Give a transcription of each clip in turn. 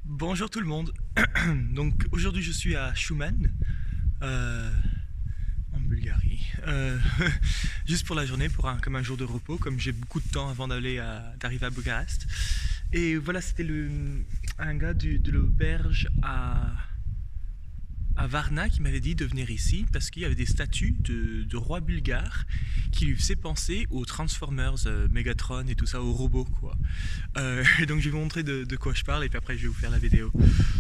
Bonjour tout le monde. Donc aujourd'hui je suis à Shumen, euh, en Bulgarie, juste pour la journée, comme un jour de repos, comme j'ai beaucoup de temps avant d'arriver à Bucarest. Et voilà, c'était un gars de l'auberge à Varna qui m'avait dit de venir ici parce qu'il y avait des statues de rois bulgares qui lui faisaient penser aux Transformers, Megatron et tout ça, aux robots quoi. Et donc je vais vous montrer de quoi je parle et puis après je vais vous faire la vidéo.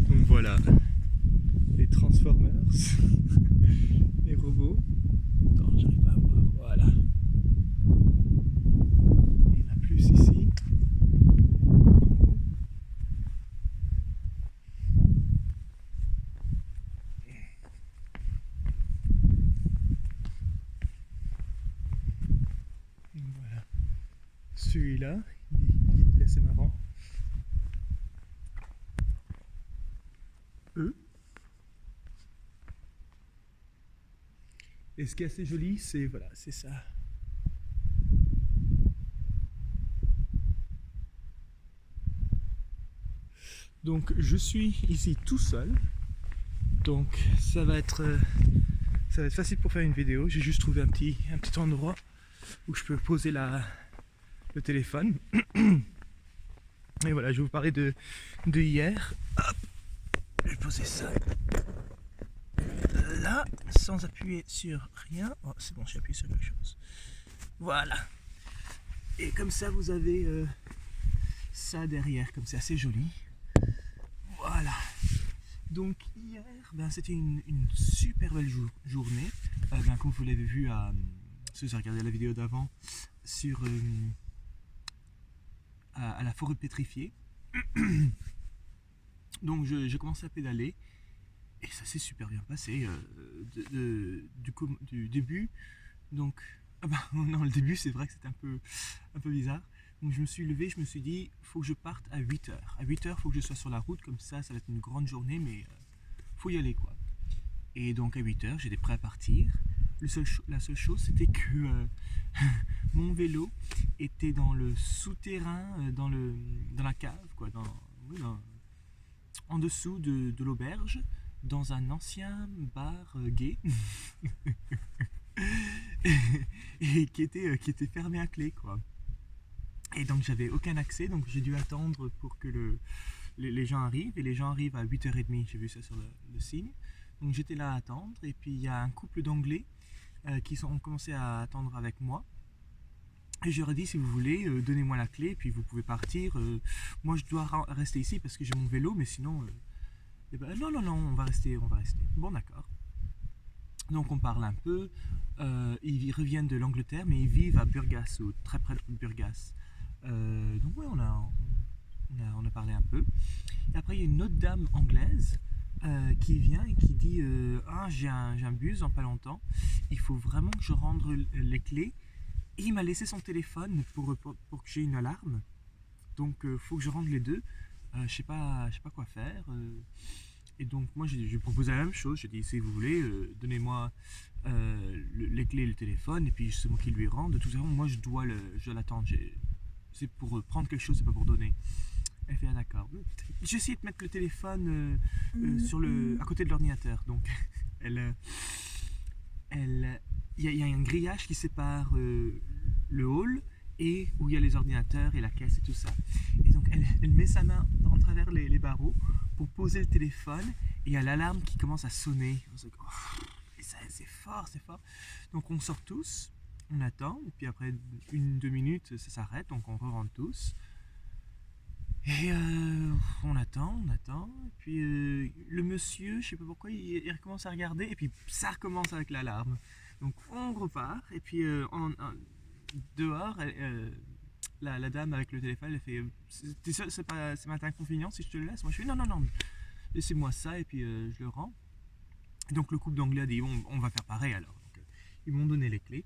Donc voilà, les Transformers, les robots. Attends, j'arrive pas à voir, voilà. Il y en a plus ici. Voilà. Celui-là, il est assez marrant. Eux. Et ce qui est assez joli, c'est voilà, c'est ça. Donc je suis ici tout seul. Donc ça va être facile pour faire une vidéo. J'ai juste trouvé un petit endroit où je peux poser le téléphone. Et voilà, je vais vous parler de hier. Hop, je vais poser ça là, sans appuyer sur rien. Oh, c'est bon, j'ai appuyé sur quelque chose. Voilà. Et comme ça, vous avez ça derrière, comme c'est assez joli. Voilà. Donc hier, c'était une super belle journée. Comme vous l'avez vu, si vous avez regardé la vidéo d'avant, à la forêt pétrifiée. Donc j'ai commencé à pédaler et ça s'est super bien passé du début. Donc, non, le début c'est vrai que c'était un peu bizarre. Donc je me suis levé, je me suis dit, faut que je parte à 8h. À 8h, faut que je sois sur la route, comme ça va être une grande journée, mais faut y aller quoi. Et donc à 8h, j'étais prêt à partir. La seule chose, c'était que mon vélo était dans le souterrain, dans la cave, quoi, oui, en dessous de l'auberge, dans un ancien bar gay, et qui était fermé à clé, quoi. Et donc j'avais aucun accès, donc j'ai dû attendre pour que les gens arrivent, et les gens arrivent à 8h30, j'ai vu ça sur le signe. Donc j'étais là à attendre, et puis il y a un couple d'anglais ont commencé à attendre avec moi. Et je leur ai dit, si vous voulez, donnez-moi la clé, puis vous pouvez partir. Moi, je dois rester ici parce que j'ai mon vélo, mais sinon, non, non, non, on va rester, on va rester. Bon, d'accord. Donc, on parle un peu. Ils reviennent de l'Angleterre, mais ils vivent à Burgas, ou très près de Burgas. Donc, ouais, on a parlé un peu. Et après, il y a une autre dame anglaise qui vient et qui dit ah, j'ai un bus dans pas longtemps. Il faut vraiment que je rende les clés. Et il m'a laissé son téléphone pour que j'ai une alarme. Donc faut que je rende les deux. Je sais pas quoi faire. Et donc moi j'ai proposé la même chose. J'ai dit si vous voulez, donnez-moi les clés et le téléphone et puis c'est moi qui lui rends. De toute façon moi je dois l'attendre. C'est pour prendre quelque chose, c'est pas pour donner. Elle fait ah, d'accord. J'ai essayé de mettre le téléphone à côté de l'ordinateur. Donc elle, il y a un grillage qui sépare le hall et où il y a les ordinateurs et la caisse et tout ça. Et donc elle met sa main en travers les barreaux pour poser le téléphone et il y a l'alarme qui commence à sonner. Et ça, c'est fort, c'est fort. Donc on sort tous, on attend, et puis après 1-2 minutes ça s'arrête, donc on re-rentre tous. Et on attend, et puis le monsieur, je sais pas pourquoi, il recommence à regarder, et puis ça recommence avec l'alarme. Donc on repart, et puis dehors, la dame avec le téléphone, elle fait t'es sûr, c'est pas inconvénient si je te le laisse? Moi je fais non, non, non, laissez-moi ça, et puis je le rends. Et donc le couple d'anglais a dit on va faire pareil alors. Donc, ils m'ont donné les clés,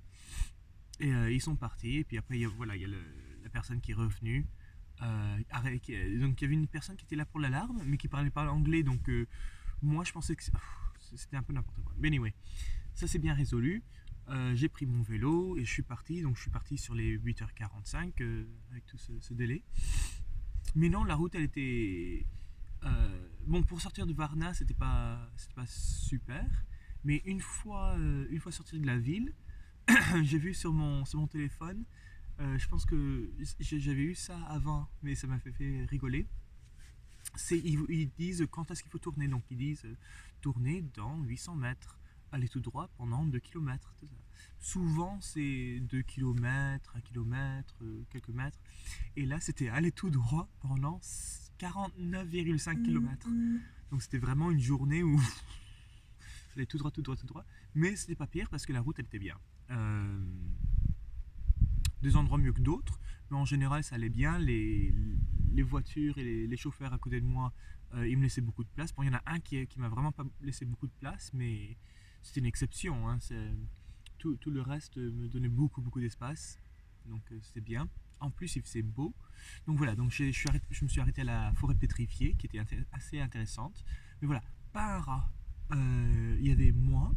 et ils sont partis, et puis après il y a la personne qui est revenue. Donc il y avait une personne qui était là pour l'alarme, mais qui parlait pas anglais, donc moi je pensais que c'était un peu n'importe quoi. Mais anyway, ça c'est bien résolu. J'ai pris mon vélo et je suis parti, donc je suis parti sur les 8h45 avec tout ce délai. Mais non, la route elle était Bon, pour sortir de Varna, c'était pas super. Mais une fois sorti de la ville, j'ai vu sur mon téléphone, je pense que j'avais eu ça avant, mais ça m'a fait rigoler. Ils disent quand est-ce qu'il faut tourner. Donc ils disent tourner dans 800 mètres, aller tout droit pendant 2 km. Souvent c'est 2 km, 1 km, quelques mètres. Et là c'était aller tout droit pendant 49,5 km. Donc c'était vraiment une journée où j'allais tout droit, tout droit, tout droit. Mais c'était pas pire parce que la route elle était bien. Des endroits mieux que d'autres, mais en général ça allait bien. Les voitures et les chauffeurs à côté de moi, ils me laissaient beaucoup de place. Bon, il y en a un qui m'a vraiment pas laissé beaucoup de place, mais c'était une exception. Hein. Tout le reste me donnait beaucoup d'espace, donc c'était bien. En plus, il faisait beau. Donc voilà, donc je me suis arrêté à la forêt pétrifiée, qui était assez intéressante. Mais voilà, pas un rat. Il y avait moi,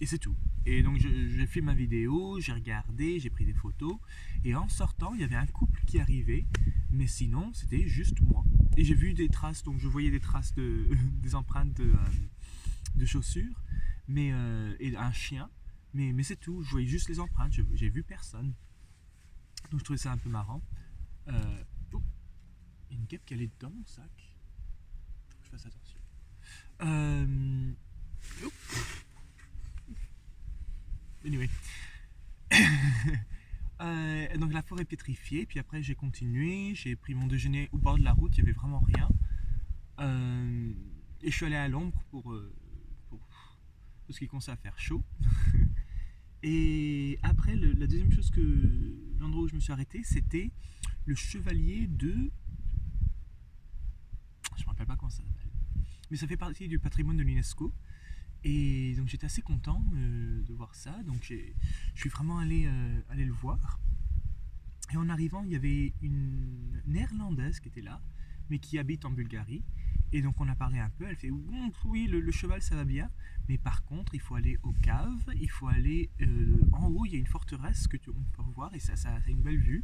et c'est tout. Et donc j'ai fait ma vidéo, j'ai regardé, j'ai pris des photos. Et en sortant, il y avait un couple qui arrivait. Mais sinon, c'était juste moi. Et j'ai vu des traces, donc je voyais des traces des empreintes de chaussures. Et un chien. Mais c'est tout, je voyais juste les empreintes, j'ai vu personne. Donc je trouvais ça un peu marrant. Oh, il y a une guêpe qui allait dans mon sac. Faut que je fasse attention. Oh. Anyway. Donc la forêt pétrifiée, puis après j'ai continué, j'ai pris mon déjeuner au bord de la route, il n'y avait vraiment rien. Et je suis allé à l'ombre parce qu'il commençait à faire chaud. Et après, la deuxième chose l'endroit où je me suis arrêté, c'était le chevalier de... Je me rappelle pas comment ça s'appelle. Mais ça fait partie du patrimoine de l'UNESCO. Et donc j'étais assez content de voir ça. Donc je suis vraiment allé le voir. Et en arrivant, il y avait une néerlandaise qui était là, mais qui habite en Bulgarie. Et donc on a parlé un peu, elle fait oui, le cheval ça va bien, mais par contre il faut aller aux caves, il faut aller en haut, il y a une forteresse que on peut voir et ça a une belle vue.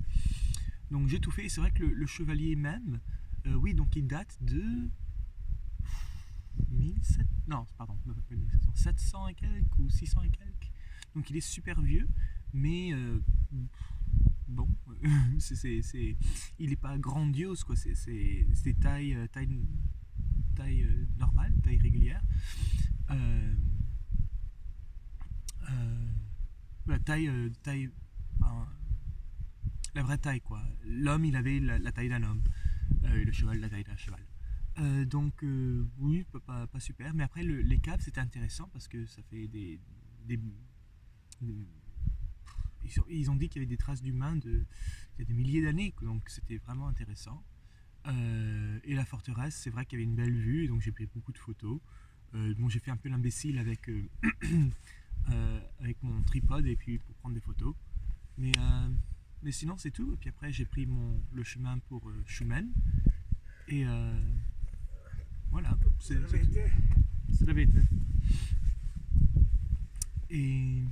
Donc j'ai tout fait et c'est vrai que le chevalier même, oui, donc il date de 1700, non pardon, 700 et quelques ou 600 et quelques. Donc il est super vieux, mais bon, il n'est pas grandiose quoi, c'est taille normale, taille régulière. La la vraie taille quoi. L'homme il avait la taille d'un homme, et le cheval la taille d'un cheval. Donc oui, pas super. Mais après les caves c'était intéressant parce que ça fait ils ont dit qu'il y avait des traces d'humains il y a des milliers d'années, donc c'était vraiment intéressant. Et la forteresse, c'est vrai qu'il y avait une belle vue, donc j'ai pris beaucoup de photos. Bon, j'ai fait un peu l'imbécile avec avec mon tripode et puis pour prendre des photos. Mais sinon c'est tout. Et puis après j'ai pris le chemin pour Schumann. Et voilà, ça l'avait été. Et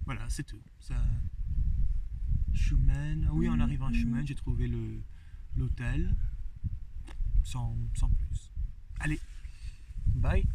voilà, c'est tout. Schumann. Oui, en arrivant à Schumann, j'ai trouvé l'hôtel sans plus. Allez, bye.